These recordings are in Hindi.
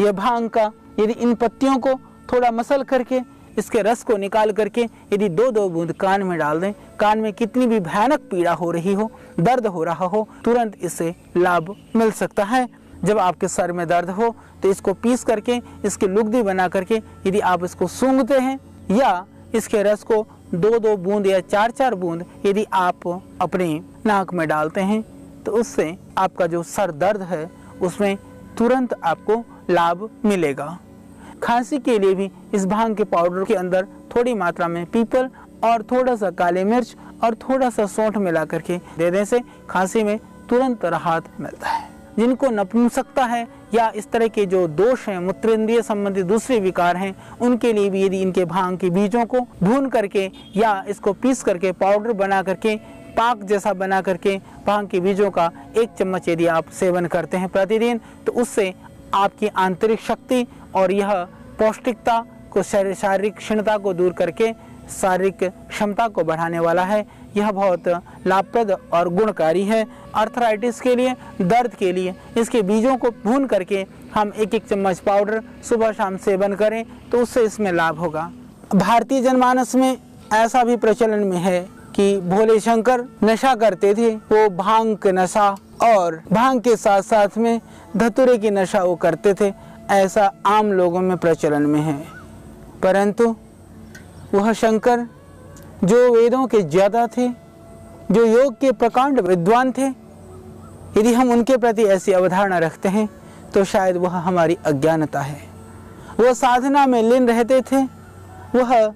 यह भांग का यदि इन पत्तियों को थोड़ा मसल करके इसके रस को निकाल करके यदि 2-2 बूंद कान में डाल दें, कान में कितनी भी भयानक पीड़ा हो रही हो, दर्द हो रहा हो, तुरंत इससे लाभ मिल सकता है। जब आपके सर में दर्द हो तो इसको पीस करके इसकी लुगदी बना करके यदि आप इसको सूंघते हैं या इसके रस को 2-2 बूंद या 4-4 बूंद यदि आप अपने नाक में डालते हैं तो उससे आपका जो सर दर्द है उसमें तुरंत आपको लाभ मिलेगा। खांसी के लिए भी इस भांग के पाउडर के अंदर थोड़ी मात्रा में पीपल और थोड़ा सा काली मिर्च और थोड़ा सा सौंठ मिला करके देने से खांसी में तुरंत राहत मिलता है। जिनको नपुंसकता है या इस तरह के जो दोष हैं, मूत्रेंद्रिय संबंधी दूसरे विकार हैं, उनके लिए भी यदि इनके भांग के बीजों को भून करके या इसको पीस करके पाउडर बना करके पाक जैसा बना करके भांग के बीजों का 1 चम्मच यदि आप सेवन करते हैं प्रतिदिन तो उससे आपकी आंतरिक शक्ति और यह पौष्टिकता को, शारीरिक क्षीणता को दूर करके शारीरिक क्षमता को बढ़ाने वाला है। यह बहुत लाभप्रद और गुणकारी है। आर्थराइटिस के लिए, दर्द के लिए इसके बीजों को भून करके हम 1-1 चम्मच पाउडर सुबह शाम सेवन करें तो उससे इसमें लाभ होगा। भारतीय जनमानस में ऐसा भी प्रचलन में है कि भोले शंकर नशा करते थे, वो भांग के नशा और भांग के साथ साथ में धतूरे की नशा वो करते थे, ऐसा आम लोगों में प्रचलन में है। परंतु वह शंकर जो वेदों के ज्ञाता थे, जो योग के प्रकांड विद्वान थे, यदि हम उनके प्रति ऐसी अवधारणा रखते हैं तो शायद वह हमारी अज्ञानता है। वह साधना में लीन रहते थे, वह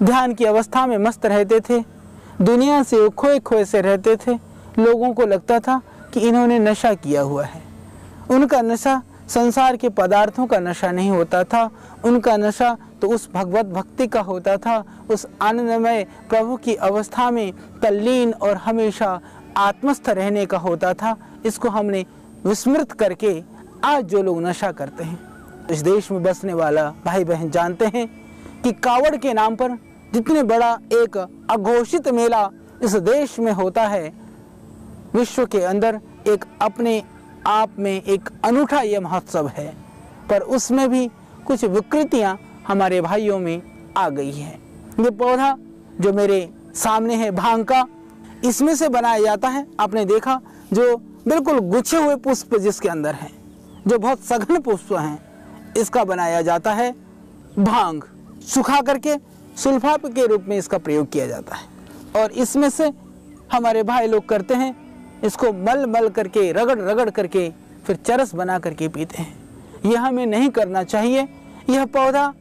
ध्यान की अवस्था में मस्त रहते थे, दुनिया से वो खोए खोए से रहते थे। लोगों को लगता था कि इन्होंने नशा किया हुआ है। उनका नशा संसार के पदार्थों का नशा नहीं होता था, उनका नशा तो उस भगवत भक्ति का होता था, उस आनंदमय प्रभु की अवस्था में तल्लीन और हमेशा आत्मस्थ रहने का होता था। इसको हमने विस्मृत करके आज जो लोग नशा करते हैं, इस देश में बसने वाला भाई बहन जानते हैं कि कावड़ के नाम पर जितने बड़ा एक अघोषित मेला इस देश में होता है, विश्व के अंदर एक अपने आप में एक अनूठा यह महोत्सव है, पर उसमें भी कुछ विकृतियां हमारे भाइयों में आ गई हैं। ये पौधा जो मेरे सामने है भांग का, इसमें से बनाया जाता है। आपने देखा जो बिल्कुल गुच्छे हुए पुष्प जिसके अंदर हैं, जो बहुत सघन पुष्प हैं, इसका बनाया जाता है भांग। सुखा करके सुल्फाप के रूप में इसका प्रयोग किया जाता है और इसमें से हमारे भाई लोग करते हैं, इसको मल मल करके रगड़ रगड़ करके फिर चरस बना करके पीते हैं। यह हमें नहीं करना चाहिए। यह पौधा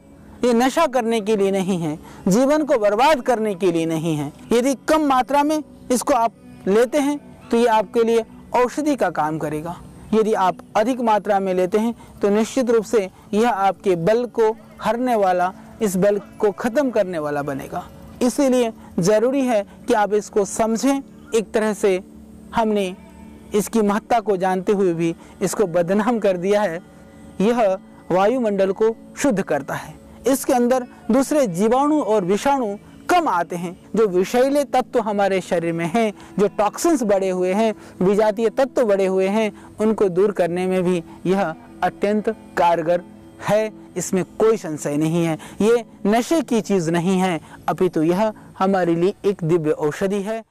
ये नशा करने के लिए नहीं है, जीवन को बर्बाद करने के लिए नहीं है। यदि कम मात्रा में इसको आप लेते हैं तो ये आपके लिए औषधि का काम करेगा। यदि आप अधिक मात्रा में लेते हैं तो निश्चित रूप से यह आपके बल को हरने वाला, इस बल को ख़त्म करने वाला बनेगा। इसीलिए ज़रूरी है कि आप इसको समझें। एक तरह से हमने इसकी महत्ता को जानते हुए भी इसको बदनाम कर दिया है। यह वायुमंडल को शुद्ध करता है। इसके अंदर दूसरे जीवाणु और विषाणु कम आते हैं। जो विषैले तत्व हमारे शरीर में हैं, जो टॉक्सिन्स बढ़े हुए हैं, विजातीय तत्व बढ़े हुए हैं, उनको दूर करने में भी यह अत्यंत कारगर है। इसमें कोई संशय नहीं है। ये नशे की चीज़ नहीं है, अपितु यह हमारे लिए एक दिव्य औषधि है।